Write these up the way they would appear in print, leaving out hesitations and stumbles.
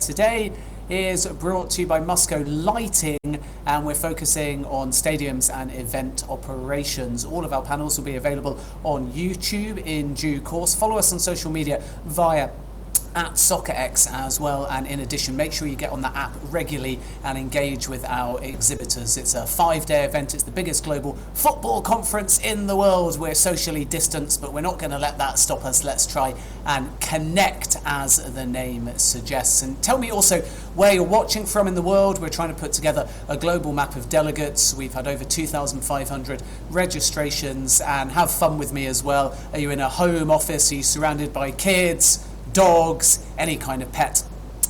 Today is brought to you by Musco Lighting, and we're focusing on stadiums and event operations. All of our panels will be available on YouTube in due course. Follow us on social media via @Soccerex as well, and in addition, make sure you get on the app regularly and engage with our exhibitors. It's a 5-day event. It's the biggest global football conference in the world. We're socially distanced, but we're not going to let that stop us. Let's try and connect, as the name suggests. And tell me also where you're watching from in the world. We're trying to put together a global map of delegates. We've had over 2,500 registrations, and have fun with me as well. Are you in a home office? Are you surrounded by kids, dogs, any kind of pet?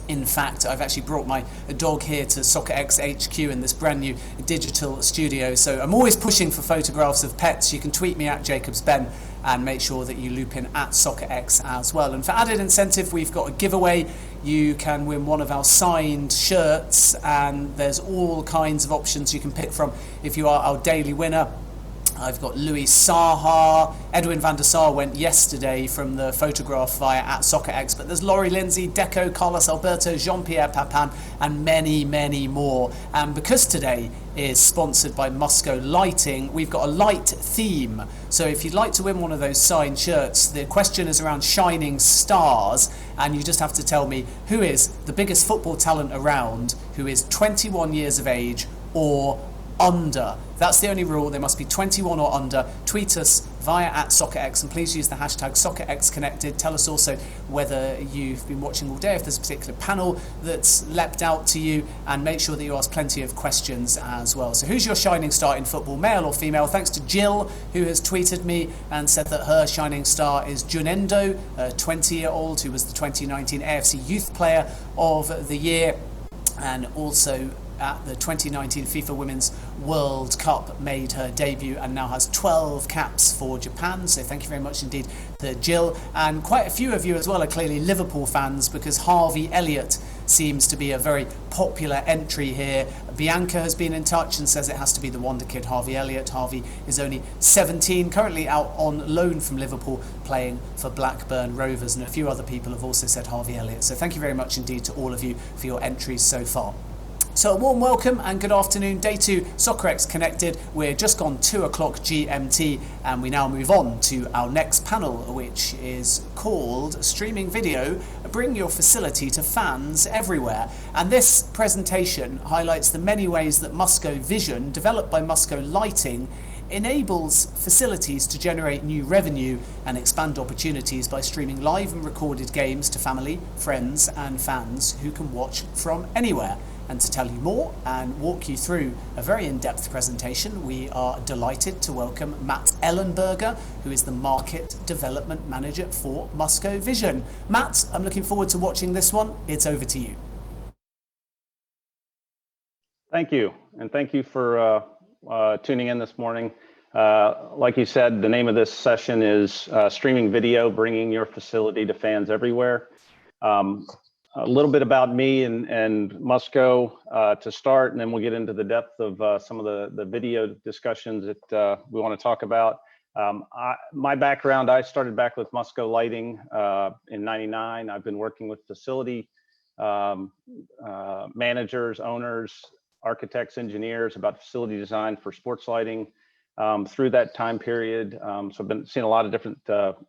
In fact, I've actually brought my dog here to Soccerex HQ in this brand new digital studio. So I'm always pushing for photographs of pets. You can tweet me at JacobsBen and make sure that you loop in at Soccerex as well. And for added incentive, we've got a giveaway. You can win one of our signed shirts, and there's all kinds of options you can pick from if you are our daily winner. I've got Louis Saha, Edwin van der Sar went yesterday from the photograph via @Soccerex, but there's Laurie Lindsay, Deco, Carlos Alberto, Jean-Pierre Papin, and many, many more. And because today is sponsored by Musco Lighting, we've got a light theme. So if you'd like to win one of those signed shirts, the question is around shining stars, and you just have to tell me who is the biggest football talent around, who is 21 years of age or under. That's the only rule. They must be 21 or under. Tweet us via @Soccerex, and please use the hashtag Soccerex Connected. Tell us also whether you've been watching all day, if there's a particular panel that's leapt out to you, and make sure that you ask plenty of questions as well. So who's your shining star in football, male or female? Thanks to Jill, who has tweeted me and said that her shining star is Junendo, a 20-year-old who was the 2019 AFC Youth Player of the Year, and also at the 2019 FIFA Women's World Cup made her debut and now has 12 caps for Japan. So thank you very much indeed to Jill. And quite a few of you as well are clearly Liverpool fans, because Harvey Elliott seems to be a very popular entry here. Bianca has been in touch and says it has to be the wonder kid, Harvey Elliott. Harvey is only 17, currently out on loan from Liverpool, playing for Blackburn Rovers. And a few other people have also said Harvey Elliott. So thank you very much indeed to all of you for your entries so far. So a warm welcome and good afternoon. Day 2, Soccerex Connected. We're just gone 2 o'clock GMT, and we now move on to our next panel, which is called Streaming Video, Bring Your Facility to Fans Everywhere. And this presentation highlights the many ways that MuscoVision, developed by Musco Lighting, enables facilities to generate new revenue and expand opportunities by streaming live and recorded games to family, friends and fans who can watch from anywhere. And to tell you more and walk you through a very in-depth presentation, we are delighted to welcome Matt Ellenberger, who is the Market Development Manager for MuscoVision. Matt, I'm looking forward to watching this one. It's over to you. Thank you, and thank you for tuning in this morning. Like you said, the name of this session is Streaming Video, Bringing Your Facility to Fans Everywhere. A little bit about me and Musco to start, and then we'll get into the depth of some of the video discussions that we want to talk about. My background, I started back with Musco Lighting in '99. I've been working with facility managers, owners, architects, engineers about facility design for sports lighting through that time period. So I've been seeing a lot of different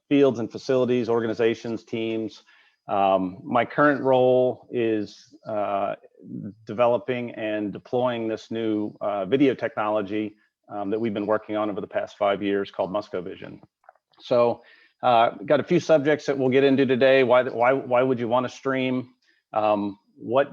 fields and facilities, organizations, teams. My current role is developing and deploying this new video technology that we've been working on over the past 5 years called MuscoVision. So got a few subjects that we'll get into today. Why would you want to stream? What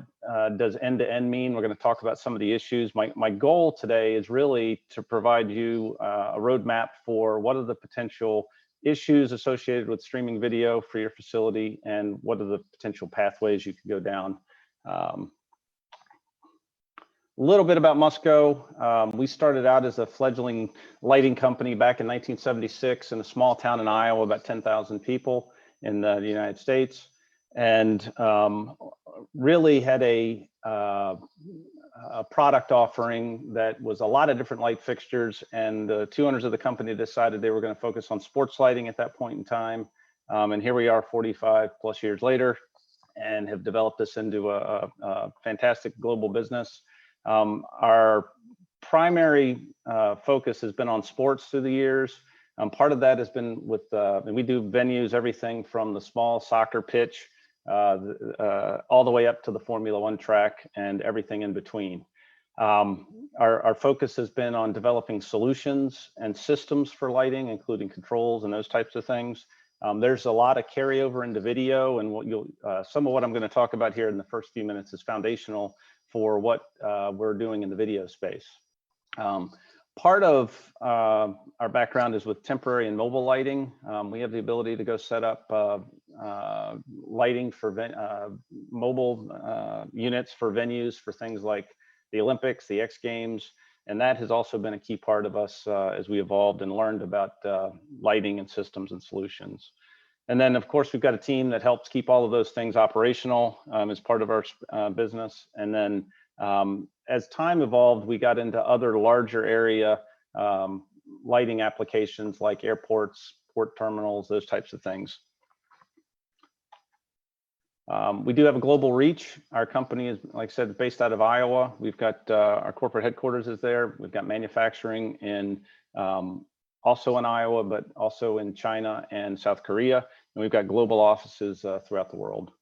does end-to-end mean? We're going to talk about some of the issues. My goal today is really to provide you a roadmap for what are the potential issues associated with streaming video for your facility, and what are the potential pathways you could go down. A little bit about Musco. We started out as a fledgling lighting company back in 1976 in a small town in Iowa, about 10,000 people in the United States, and really had a product offering that was a lot of different light fixtures, and the two owners of the company decided they were going to focus on sports lighting at that point in time. And here we are 45 plus years later, and have developed this into a fantastic global business. Our primary focus has been on sports through the years. Part of that has been with, we do venues, everything from the small soccer pitch all the way up to the Formula One track and everything in between. Our focus has been on developing solutions and systems for lighting, including controls and those types of things. There's a lot of carryover into video, and some of what I'm going to talk about here in the first few minutes is foundational for what we're doing in the video space. Part of our background is with temporary and mobile lighting. We have the ability to go set up lighting for mobile units for venues for things like the Olympics, the X Games, and that has also been a key part of us as we evolved and learned about lighting and systems and solutions. And then, of course, we've got a team that helps keep all of those things operational as part of our business. And then as time evolved, we got into other larger area lighting applications like airports, port terminals, those types of things. We do have a global reach. Our company is, like I said, based out of Iowa. We've got our corporate headquarters is there. We've got manufacturing in also in Iowa, but also in China and South Korea. And we've got global offices throughout the world.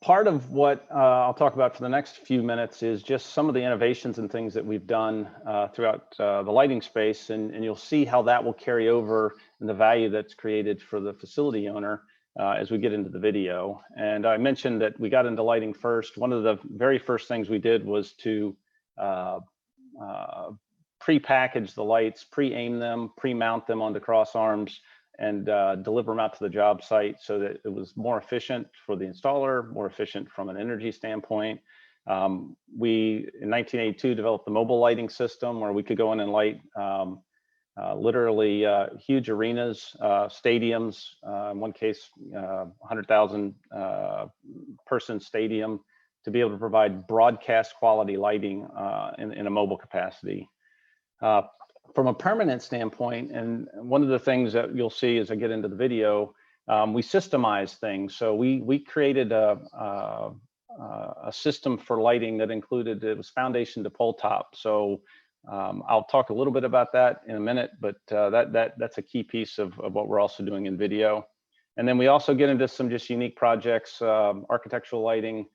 Part of what I'll talk about for the next few minutes is just some of the innovations and things that we've done throughout the lighting space, and you'll see how that will carry over and the value that's created for the facility owner as we get into the video. And I mentioned that we got into lighting first. One of the very first things we did was to pre-package the lights, pre-aim them, pre-mount them onto cross arms, and deliver them out to the job site so that it was more efficient for the installer, more efficient from an energy standpoint. We, in 1982, developed the mobile lighting system where we could go in and light literally huge arenas, stadiums, in one case, 100,000 person stadium, to be able to provide broadcast quality lighting in a mobile capacity. From a permanent standpoint, and one of the things that you'll see as I get into the video, we systemize things. So we created a system for lighting that included, it was foundation to pole top. So I'll talk a little bit about that in a minute, but that's a key piece of what we're also doing in video. And then we also get into some just unique projects, architectural lighting.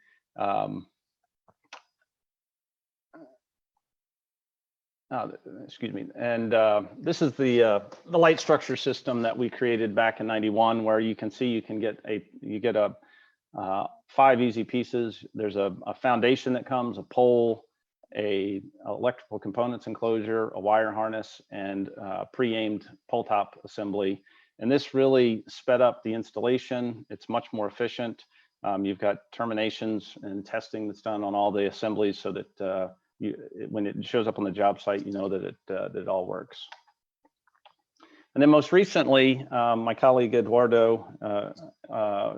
Excuse me. And this is the light structure system that we created back in '91, where you can see you get 5 easy pieces. There's a foundation that comes, a pole, a electrical components enclosure, a wire harness, and pre-aimed pole top assembly. And this really sped up the installation. It's much more efficient. You've got terminations and testing that's done on all the assemblies so that when it shows up on the job site, you know that it all works. And then most recently, my colleague Eduardo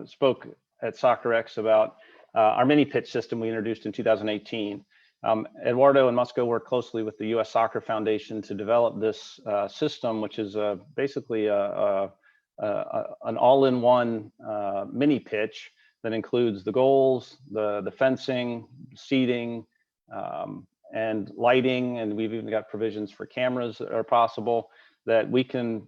spoke at Soccerex about our mini pitch system we introduced in 2018. Eduardo and Musco work closely with the U.S. Soccer Foundation to develop this system, which is basically an all-in-one mini pitch that includes the goals, the fencing, seating, and lighting, and we've even got provisions for cameras that are possible, that we can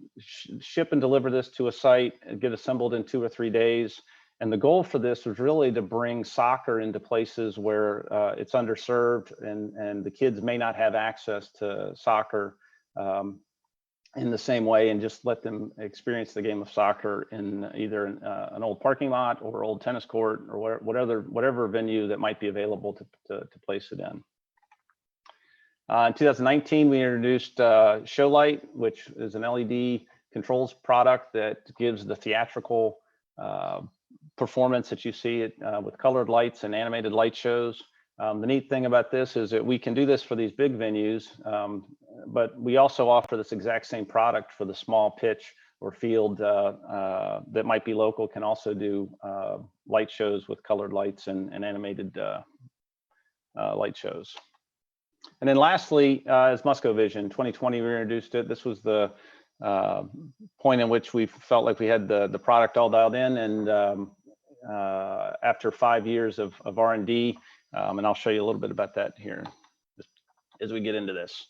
ship and deliver this to a site and get assembled in 2 or 3 days. And the goal for this was really to bring soccer into places where it's underserved and the kids may not have access to soccer in the same way, and just let them experience the game of soccer in either an old parking lot or old tennis court or whatever venue that might be available to place it in. In 2019, we introduced Show Light, which is an LED controls product that gives the theatrical performance that you see it with colored lights and animated light shows. The neat thing about this is that we can do this for these big venues, but we also offer this exact same product for the small pitch or field that might be local, can also do light shows with colored lights and animated light shows. And then lastly is MuscoVision. 2020, we introduced it. This was the point in which we felt like we had the product all dialed in, and after 5 years of R&D, and I'll show you a little bit about that here as we get into this.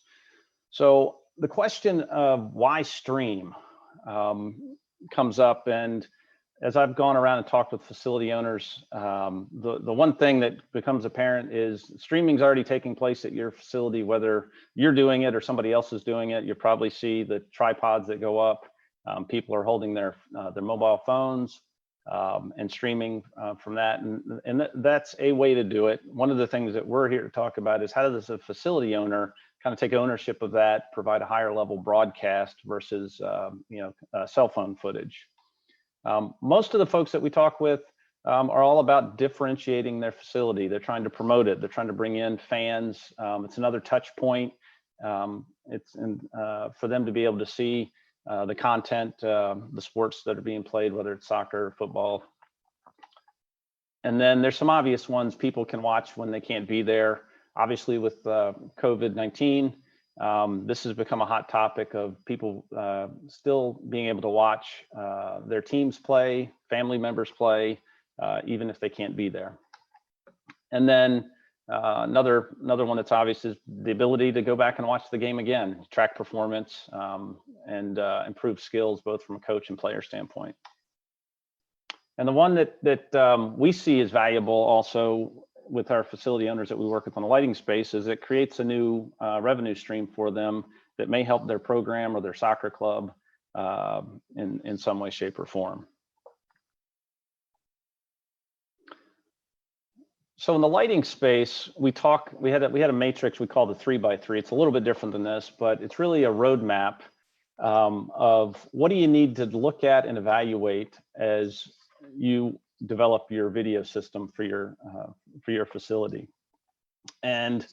So the question of why stream comes up, and as I've gone around and talked with facility owners, the one thing that becomes apparent is streaming's already taking place at your facility, whether you're doing it or somebody else is doing it. You probably see the tripods that go up. People are holding their mobile phones and streaming from that, and that's a way to do it. One of the things that we're here to talk about is how does a facility owner kind of take ownership of that, provide a higher level broadcast versus cell phone footage. Most of the folks that we talk with are all about differentiating their facility. They're trying to promote it. They're trying to bring in fans. It's another touch point. For them to be able to see the content, the sports that are being played, whether it's soccer, or football. And then there's some obvious ones people can watch when they can't be there. Obviously, with COVID-19, this has become a hot topic of people still being able to watch their teams play, family members play, even if they can't be there. And then another one that's obvious is the ability to go back and watch the game again, track performance, and improve skills, both from a coach and player standpoint. And the one that we see as valuable also with our facility owners that we work with on the lighting space is it creates a new revenue stream for them that may help their program or their soccer club in some way, shape, or form. So in the lighting space, we had a matrix we call the 3x3. It's a little bit different than this, but it's really a roadmap of what do you need to look at and evaluate as you develop your video system for your facility. And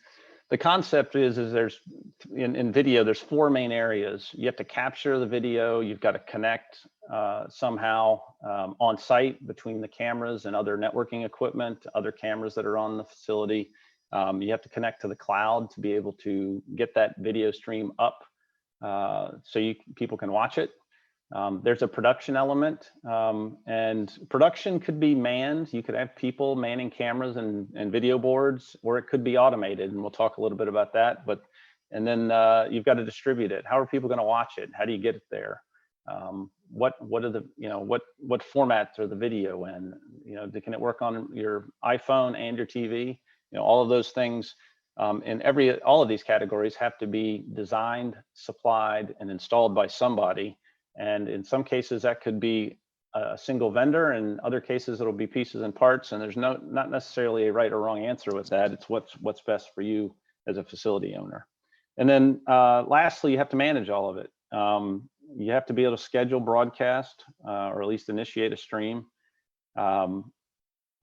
the concept is there's in video, there's 4 main areas. You have to capture the video. You've got to connect somehow on site between the cameras and other networking equipment, other cameras that are on the facility. You have to connect to the cloud to be able to get that video stream up so people can watch it. There's a production element, and production could be manned. You could have people manning cameras and video boards, or it could be automated, and we'll talk a little bit about that. And then you've got to distribute it. How are people going to watch it? How do you get it there? What are the what formats are the video in? Can it work on your iPhone and your TV? All of those things. And all of these categories have to be designed, supplied, and installed by somebody. And in some cases that could be a single vendor, and in other cases it'll be pieces and parts, and there's not necessarily a right or wrong answer with that. It's what's best for you as a facility owner. And then lastly, you have to manage all of it. You have to be able to schedule broadcast or at least initiate a stream.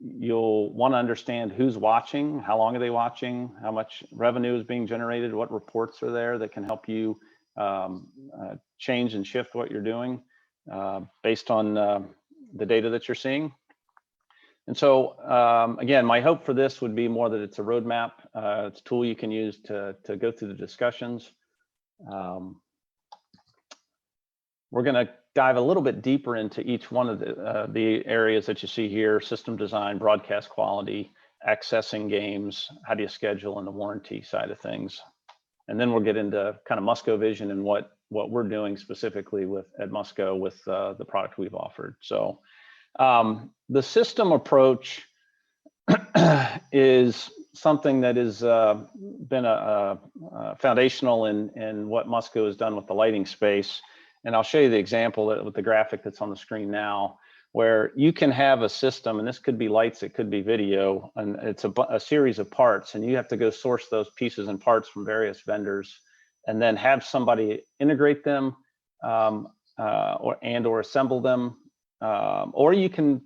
You'll want to understand who's watching, how long are they watching, how much revenue is being generated, what reports are there that can help you change and shift what you're doing based on the data that you're seeing. And so again, my hope for this would be more that it's a roadmap. It's a tool you can use to go through the discussions. We're going to dive a little bit deeper into each one of the areas that you see here: system design, broadcast quality, accessing games, how do you schedule, and the warranty side of things. And then we'll get into kind of MuscoVision and what we're doing specifically at Musco with the product we've offered. So the system approach is something that has been a foundational in what Musco has done with the lighting space. And I'll show you the example with the graphic that's on the screen now, where you can have a system, and this could be lights, it could be video, and it's a series of parts, and you have to go source those pieces and parts from various vendors, and then have somebody integrate them or assemble them, or you can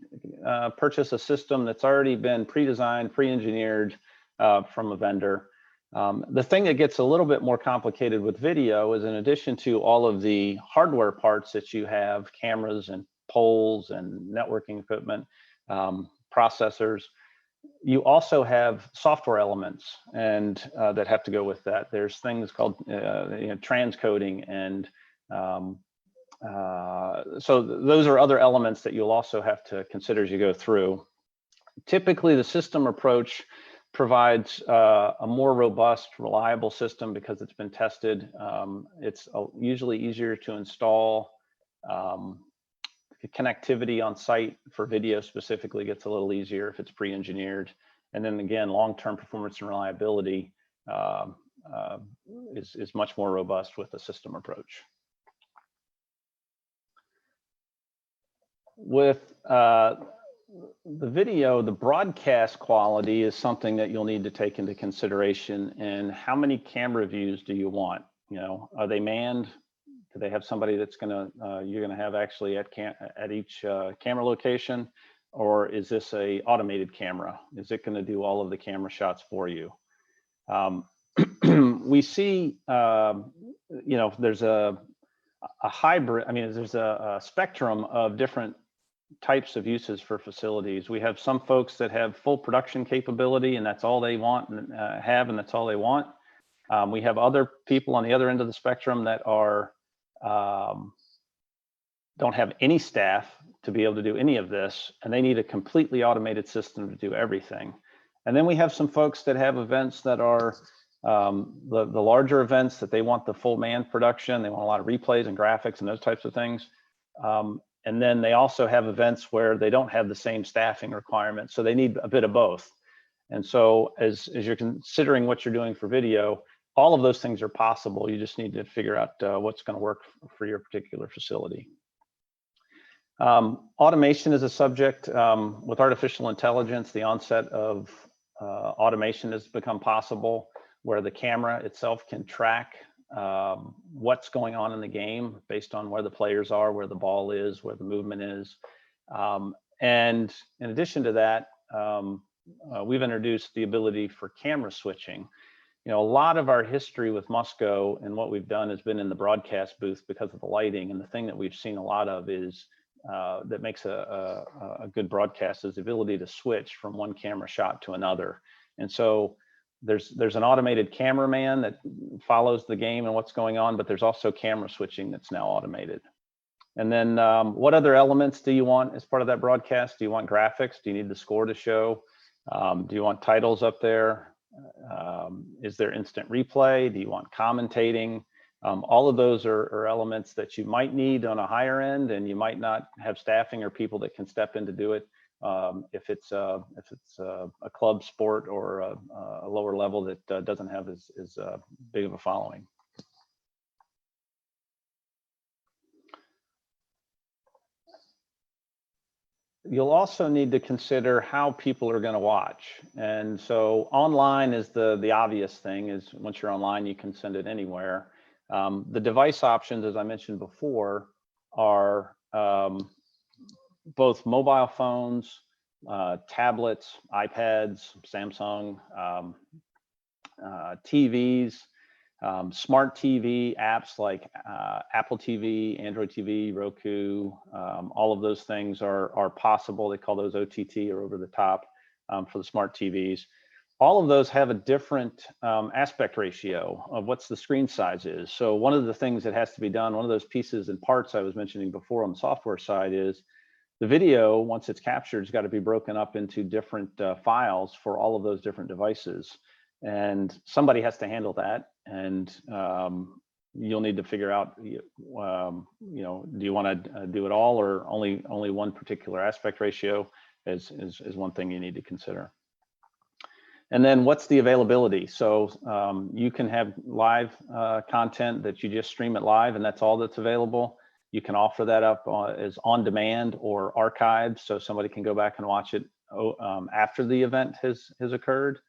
purchase a system that's already been pre-designed, pre-engineered from a vendor. The thing that gets a little bit more complicated with video is, in addition to all of the hardware parts that you have, cameras and poles and networking equipment, processors, you also have software elements and that have to go with that. There's things called transcoding and those are other elements that you'll also have to consider as you go through. Typically, the system approach provides a more robust, reliable system because it's been tested. It's usually easier to install. The connectivity on site for video specifically gets a little easier if it's pre-engineered. And then again, long-term performance and reliability is much more robust with the system approach. With the video, the broadcast quality is something that you'll need to take into consideration. And how many camera views do you want? You know, are they manned? Do they have somebody that's you're gonna have actually at each camera location, or is this a automated camera? Is it gonna do all of the camera shots for you? We see, you know, there's a hybrid. I mean, there's a spectrum of different types of uses for facilities. We have some folks that have full production capability and that's all they want and and that's all they want. We have other people on the other end of the spectrum that are don't have any staff to be able to do any of this, and they need a completely automated system to do everything. And then we have some folks that have events that are the larger events that they want the full man production. They want a lot of replays and graphics and those types of things. And then they also have events where they don't have the same staffing requirements, so they need a bit of both. And so as you're considering what you're doing for video, all of those things are possible. You just need to figure out what's going to work for your particular facility. Automation is a subject. With artificial intelligence, the onset of automation has become possible, where the camera itself can track what's going on in the game based on where the players are, where the ball is, where the movement is. And in addition to that, we've introduced the ability for camera switching. You know, a lot of our history with Musco and what we've done has been in the broadcast booth because of the lighting. And the thing that we've seen a lot of is that makes a good broadcast is the ability to switch from one camera shot to another. And so there's an automated cameraman that follows the game and what's going on, but there's also camera switching that's now automated. And then what other elements do you want as part of that broadcast? Do you want graphics? Do you need the score to show? Do you want titles up there? Is there instant replay? Do you want commentating? All of those are elements that you might need on a higher end, and you might not have staffing or people that can step in to do it. If it's a club sport or a lower level that doesn't have as big of a following. You'll also need to consider how people are going to watch. And so online is the obvious thing. Is once you're online, you can send it anywhere. The device options, as I mentioned before, are both mobile phones, tablets, iPads, Samsung, TVs, smart TV apps like Apple TV, Android TV, Roku, all of those things are possible. They call those OTT, or over the top, for the smart TVs. All of those have a different aspect ratio of what's the screen size is. So one of the things that has to be done, one of those pieces and parts I was mentioning before on the software side, is the video, once it's captured, has got to be broken up into different files for all of those different devices. And somebody has to handle that. And you'll need to figure out, you know, do you want to do it all, or only one particular aspect ratio is one thing you need to consider. And then what's the availability? So you can have live content that you just stream it live, and that's all that's available. You can offer that up as on demand or archived, so somebody can go back and watch it after the event has occurred.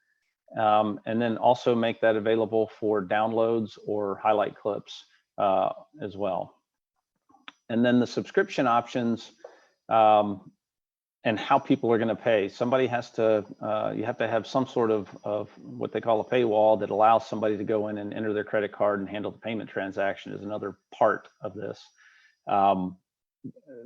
And then also make that available for downloads or highlight clips as well. And then the subscription options and how people are going to pay. Somebody has to, you have to have some sort of what they call a paywall that allows somebody to go in and enter their credit card and handle the payment transaction, is another part of this.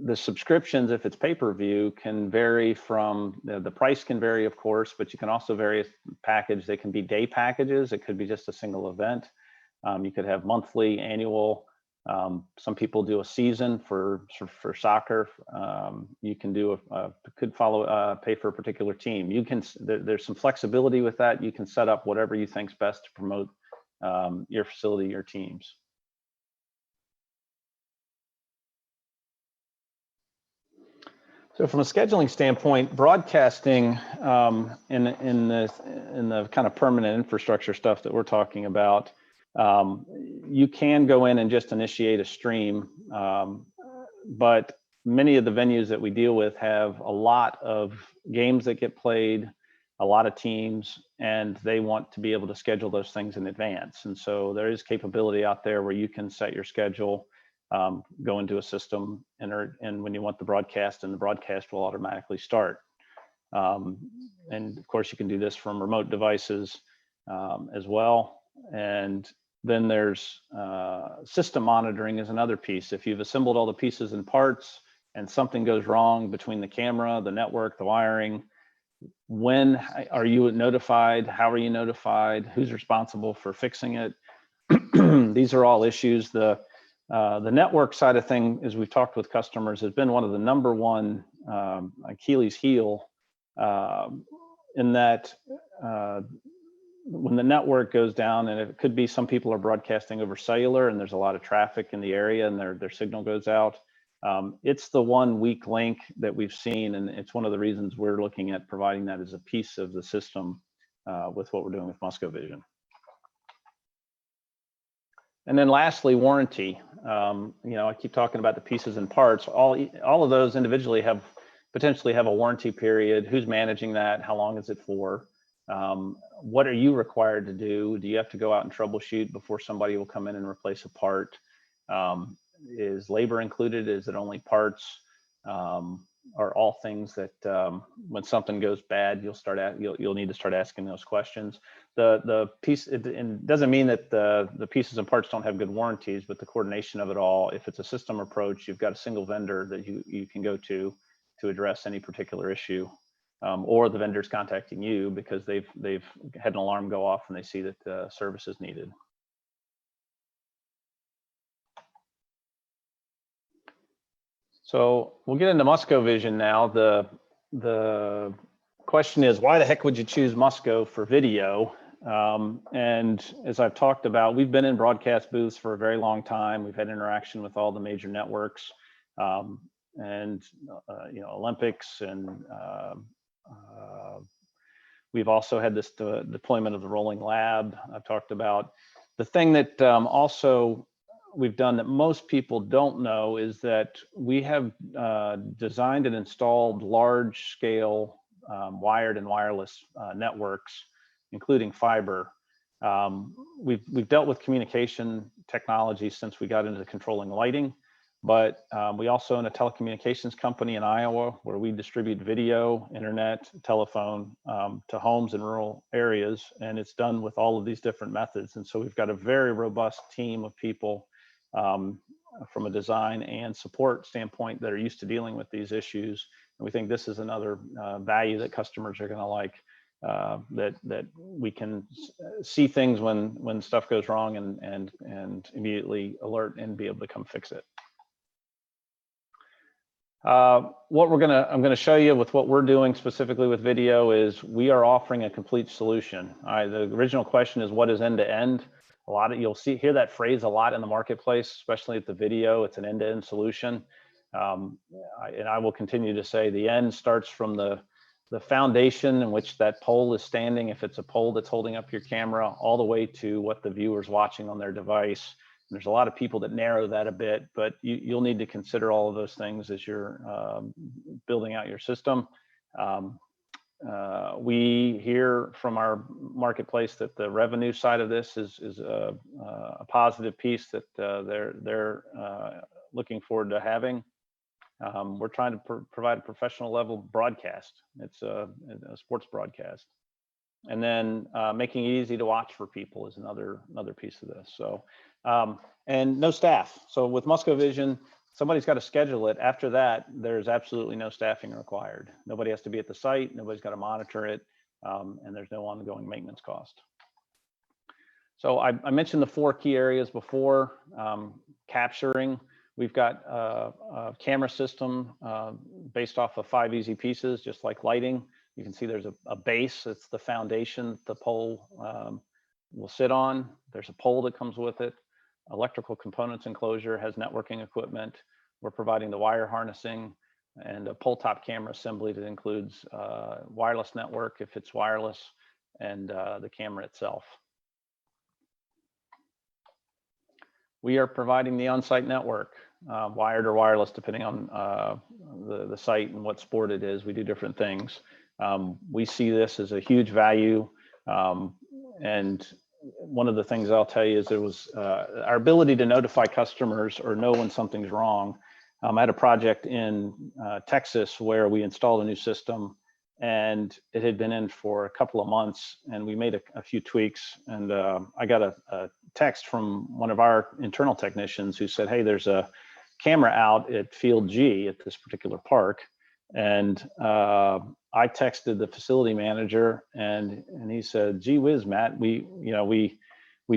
The subscriptions, if it's pay-per-view, can vary from, the price can vary, of course, but you can also vary package. They can be day packages. It could be just a single event. You could have monthly, annual, Some people do a season for soccer. You can do pay for a particular team. You can, there's some flexibility with that. You can set up whatever you think's best to promote your facility, your teams. So from a scheduling standpoint, broadcasting in the kind of permanent infrastructure stuff that we're talking about, you can go in and just initiate a stream, but many of the venues that we deal with have a lot of games that get played, a lot of teams, and they want to be able to schedule those things in advance. And so there is capability out there where you can set your schedule, go into a system, and when you want the broadcast, and the broadcast will automatically start. And of course, you can do this from remote devices as well. And then there's system monitoring is another piece. If you've assembled all the pieces and parts and something goes wrong between the camera, the network, the wiring, when are you notified? How are you notified? Who's responsible for fixing it? These are all issues. The network side of thing, as we've talked with customers, has been one of the #1 Achilles heel, in that when the network goes down, and it could be some people are broadcasting over cellular and there's a lot of traffic in the area and their signal goes out. It's the one weak link that we've seen, and it's one of the reasons we're looking at providing that as a piece of the system with what we're doing with MuscoVision. And then lastly, warranty. I keep talking about the pieces and parts. All of those individually potentially have a warranty period. Who's managing that? How long is it for? What are you required to do? Do you have to go out and troubleshoot before somebody will come in and replace a part? Is labor included? Is it only parts? Are all things that when something goes bad, you'll need to start asking those questions. The piece, it doesn't mean that the pieces and parts don't have good warranties, but the coordination of it all, if it's a system approach, you've got a single vendor that you can go to address any particular issue, or the vendor's contacting you because they've had an alarm go off and they see that service is needed. So we'll get into MuscoVision now. The question is, why the heck would you choose Musco for video? And as I've talked about, we've been in broadcast booths for a very long time. We've had interaction with all the major networks, and Olympics, and we've also had this deployment of the rolling lab I've talked about. The thing that also we've done that most people don't know is that we have designed and installed large scale wired and wireless networks, including fiber. We've dealt with communication technology since we got into controlling lighting, but we also own a telecommunications company in Iowa where we distribute video, internet, telephone to homes in rural areas, and it's done with all of these different methods. And so we've got a very robust team of people from a design and support standpoint that are used to dealing with these issues. And we think this is another value that customers are going to like, that we can see things when stuff goes wrong and immediately alert and be able to come fix it. What I'm going to show you with what we're doing specifically with video is we are offering a complete solution. The original question is, what is end to end? You'll hear that phrase a lot in the marketplace, especially at the video. It's an end-to-end solution. And I will continue to say the end starts from the foundation in which that pole is standing, if it's a pole that's holding up your camera, all the way to what the viewer's watching on their device. And there's a lot of people that narrow that a bit, but you'll need to consider all of those things as you're building out your system. We hear from our marketplace that the revenue side of this is a positive piece that they're looking forward to having. We're trying to provide a professional level broadcast. It's a sports broadcast, and then making it easy to watch for people is another piece of this. So and no staff. So with MuscoVision, somebody's got to schedule it. After that, there's absolutely no staffing required. Nobody has to be at the site. Nobody's got to monitor it. And there's no ongoing maintenance cost. So I mentioned the 4 key areas before. Capturing, we've got a camera system based off of 5 easy pieces, just like lighting. You can see there's a base. It's the foundation the pole will sit on. There's a pole that comes with it. Electrical components enclosure has networking equipment. We're providing the wire harnessing and a pole top camera assembly that includes wireless network if it's wireless, and the camera itself. We are providing the on-site network, wired or wireless, depending on the site and what sport it is. We do different things. We see this as a huge value. And one of the things I'll tell you is it was our ability to notify customers or know when something's wrong. I had a project in Texas where we installed a new system, and it had been in for a couple of months, and we made a few tweaks. And I got a text from one of our internal technicians who said, hey, there's a camera out at Field G at this particular park. And I texted the facility manager, and he said, gee whiz, Matt, we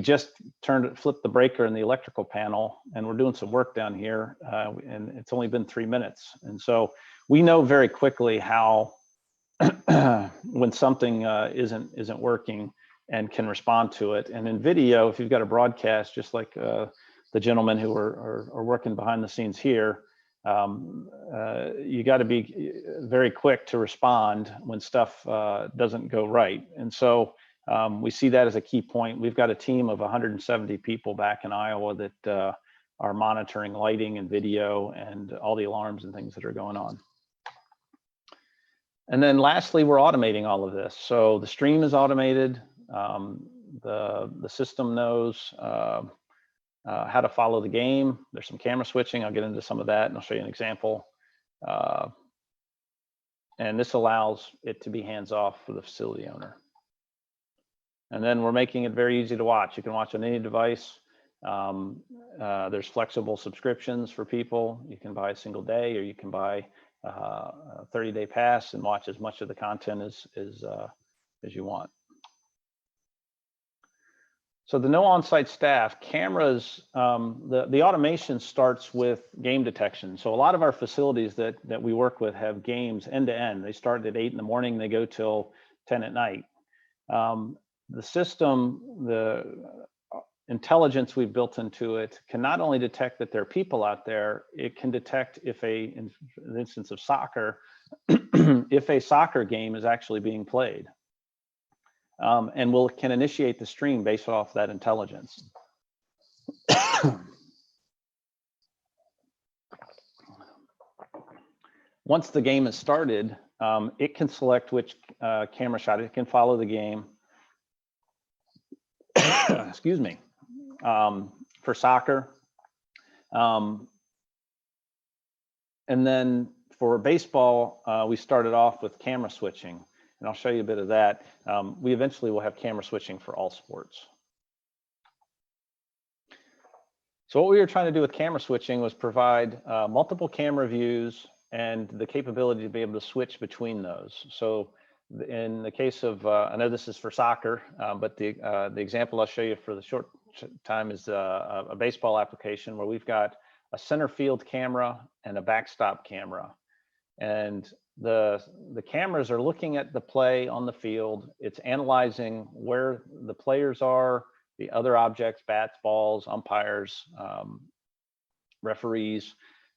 just flipped the breaker in the electrical panel, and we're doing some work down here, and it's only been 3 minutes. And so we know very quickly how when something isn't working, and can respond to it. And in video, if you've got a broadcast, just like the gentlemen who are working behind the scenes here, you got to be very quick to respond when stuff doesn't go right. And so we see that as a key point. We've got a team of 170 people back in Iowa that are monitoring lighting and video and all the alarms and things that are going on. And then lastly, we're automating all of this. So the stream is automated. The system knows how to follow the game. There's some camera switching. I'll get into some of that, and I'll show you an example. And this allows it to be hands-off for the facility owner. And then we're making it very easy to watch. You can watch on any device. There's flexible subscriptions for people. You can buy a single day, or you can buy a 30-day pass and watch as much of the content as you want. So the no on-site staff, cameras, the automation starts with game detection. So a lot of our facilities that we work with have games end to end. They start at 8 in the morning, they go till 10 at night. The system, the intelligence we've built into it can not only detect that there are people out there, it can detect if in the instance of soccer, if a soccer game is actually being played. And can initiate the stream based off that intelligence. Once the game is started, it can select which camera shot. It can follow the game. Excuse me. For soccer. And then for baseball, we started off with camera switching. And I'll show you a bit of that. We eventually will have camera switching for all sports. So what we were trying to do with camera switching was provide multiple camera views and the capability to be able to switch between those. So in the case of, I know this is for soccer, but the example I'll show you for the short time is a baseball application where we've got a center field camera and a backstop camera. And the cameras are looking at the play on the field. It's analyzing where the players are, the other objects, bats, balls, umpires, referees,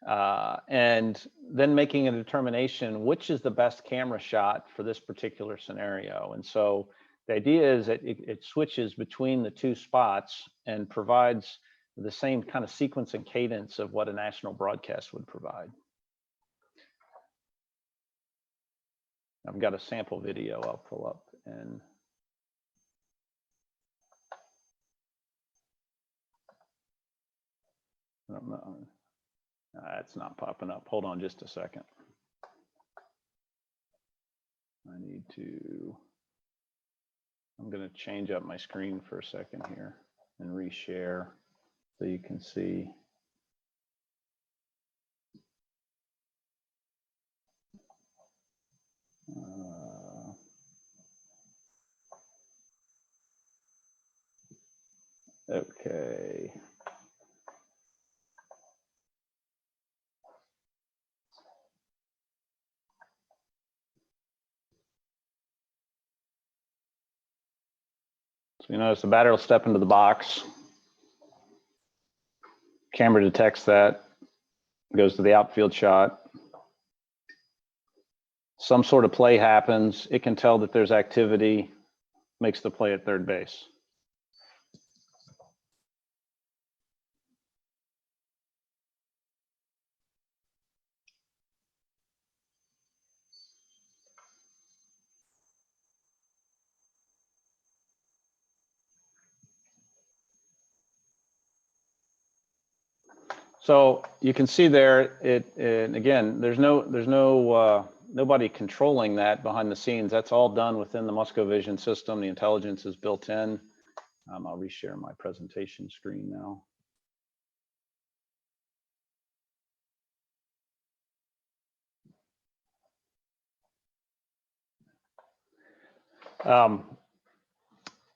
and then making a determination which is the best camera shot for this particular scenario. And so the idea is that it switches between the two spots and provides the same kind of sequence and cadence of what a national broadcast would provide. I've got a sample video I'll pull up, and I don't know. It's not popping up. Hold on just a second. I'm going to change up my screen for a second here and reshare so you can see. Okay. So you notice the battery will step into the box. Camera detects that, goes to the outfield shot. Some sort of play happens. It can tell that there's activity, makes the play at third base. So you can see there, it again, there's nobody controlling that behind the scenes. That's all done within the MuscoVision system. The intelligence is built in. I'll reshare my presentation screen now.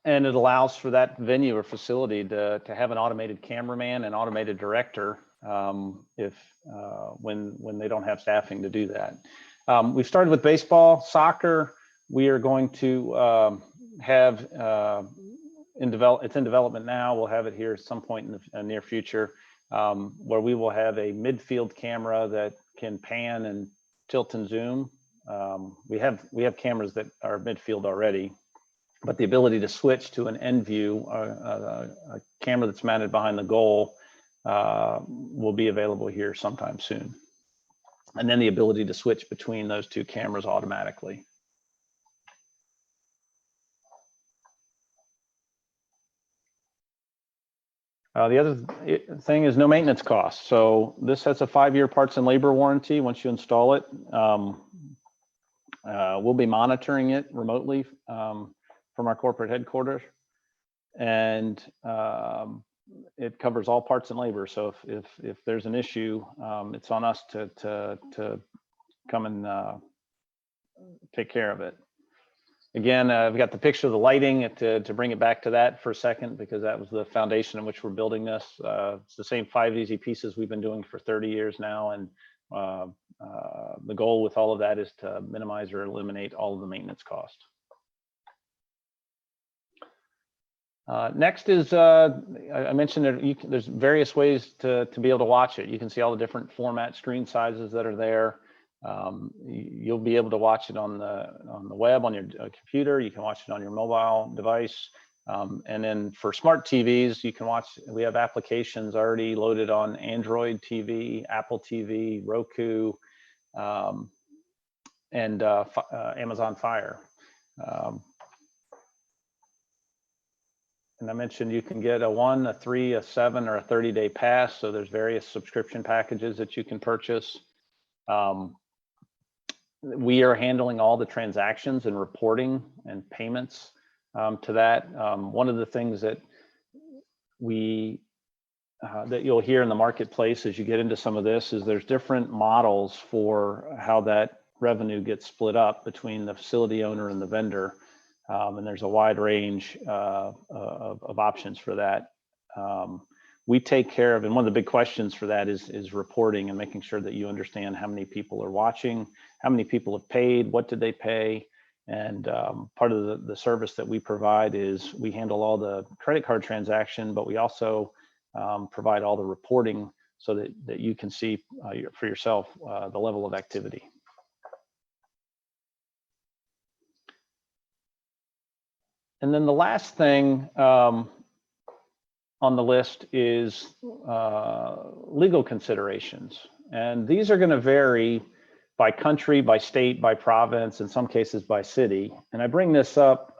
And it allows for that venue or facility to have an automated cameraman and automated director when they don't have staffing to do that. We've started with baseball, soccer. We are going to have it's in development now. We'll have it here at some point in the near future, where we will have a midfield camera that can pan and tilt and zoom. We have cameras that are midfield already, but the ability to switch to an end view, a camera that's mounted behind the goal, will be available here sometime soon. And then the ability to switch between those two cameras automatically. The other thing is no maintenance costs. So this has a 5-year parts and labor warranty once you install it. We'll be monitoring it remotely from our corporate headquarters, and it covers all parts and labor. So if there's an issue, it's on us to come and take care of it. Again, I've got the picture of the lighting to bring it back to that for a second, because that was the foundation in which we're building this. It's the same 5 easy pieces we've been doing for 30 years now, and the goal with all of that is to minimize or eliminate all of the maintenance cost. Next is, I mentioned that there's various ways to be able to watch it. You can see all the different format screen sizes that are there. You'll be able to watch it on the web, on your computer. You can watch it on your mobile device. And then for smart TVs, you can watch, we have applications already loaded on Android TV, Apple TV, Roku, and Amazon Fire. And I mentioned you can get a 1, a 3, a 7, or a 30-day pass. So there's various subscription packages that you can purchase. We are handling all the transactions and reporting and payments to that. One of the things that that you'll hear in the marketplace as you get into some of this is there's different models for how that revenue gets split up between the facility owner and the vendor. And there's a wide range of options for that. We take care of, and one of the big questions for that is reporting and making sure that you understand how many people are watching, how many people have paid, what did they pay. And part of the service that we provide is we handle all the credit card transaction, but we also provide all the reporting so that you can see for yourself the level of activity. And then the last thing on the list is legal considerations. And these are going to vary by country, by state, by province, in some cases by city. And I bring this up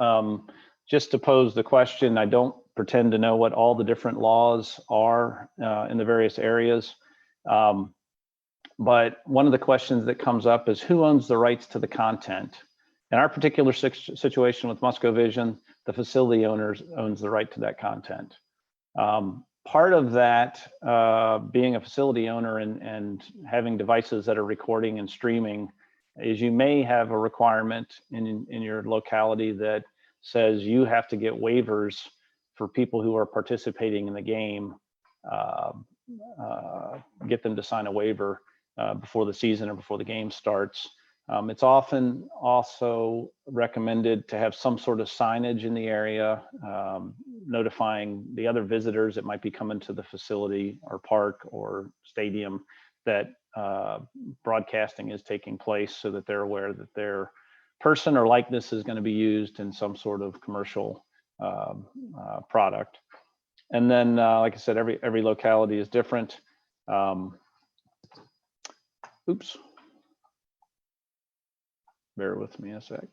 just to pose the question. I don't pretend to know what all the different laws are in the various areas. But one of the questions that comes up is who owns the rights to the content? In our particular situation with MuscoVision, the facility owns the right to that content. Part of that, being a facility owner and having devices that are recording and streaming, is you may have a requirement in your locality that says you have to get waivers for people who are participating in the game, get them to sign a waiver before the season or before the game starts. It's often also recommended to have some sort of signage in the area, notifying the other visitors that might be coming to the facility or park or stadium that broadcasting is taking place, so that they're aware that their person or likeness is going to be used in some sort of commercial product. And then, like I said, every locality is different. Oops. Bear with me a sec.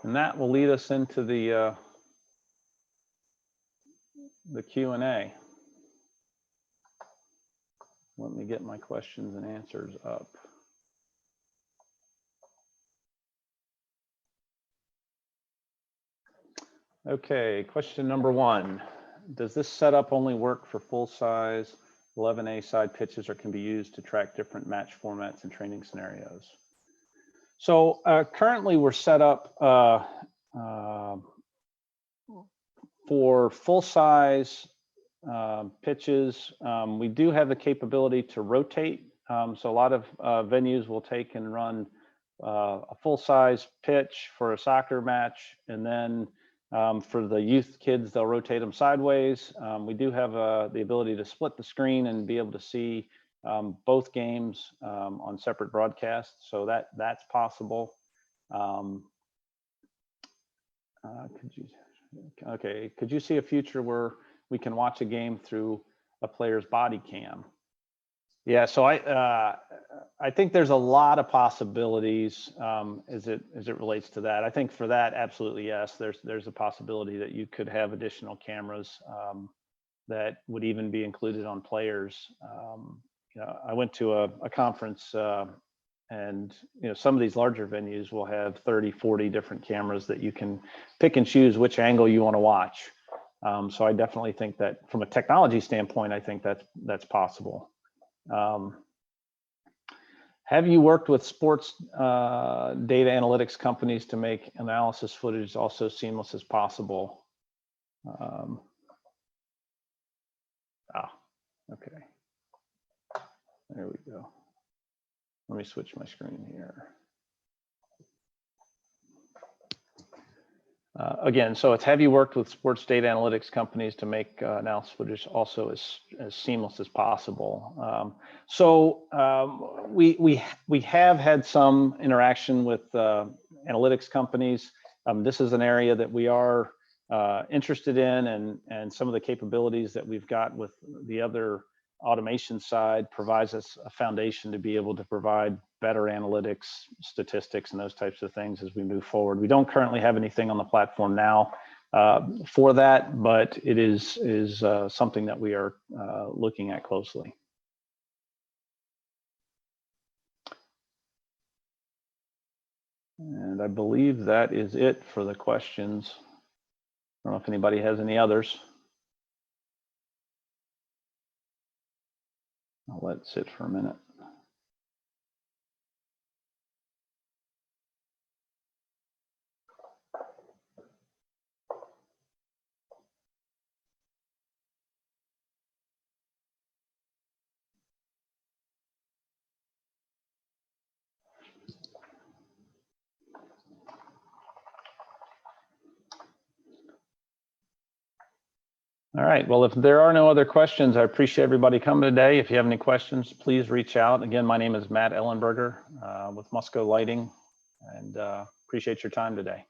And that will lead us into the Q&A. Let me get my questions and answers up. Okay, question number 1. Does this setup only work for full-size 11A side pitches, or can be used to track different match formats and training scenarios? So currently we're set up for full-size pitches. We do have the capability to rotate. So a lot of venues will take and run a full-size pitch for a soccer match, and then for the youth kids, they'll rotate them sideways. We do have the ability to split the screen and be able to see both games on separate broadcasts, so that's possible. Could you see a future where we can watch a game through a player's body cam? Yeah, so I think there's a lot of possibilities as it relates to that. I think for that, absolutely yes. There's a possibility that you could have additional cameras that would even be included on players. I went to a conference and some of these larger venues will have 30, 40 different cameras that you can pick and choose which angle you want to watch. So I definitely think that from a technology standpoint, I think that's possible. Have you worked with sports data analytics companies to make analysis footage also seamless as possible? Okay. There we go. Let me switch my screen here. Again, so it's, have you worked with sports data analytics companies to make analysis footage also as seamless as possible? We have had some interaction with analytics companies. This is an area that we are interested in, and some of the capabilities that we've got with the other automation side provides us a foundation to be able to provide better analytics, statistics, and those types of things as we move forward. We don't currently have anything on the platform now for that, but it is something that we are looking at closely. And I believe that is it for the questions. I don't know if anybody has any others. I'll let it sit for a minute. All right, well, if there are no other questions, I appreciate everybody coming today. If you have any questions, please reach out. Again, my name is Matt Ellenberger with Musco Lighting, and appreciate your time today.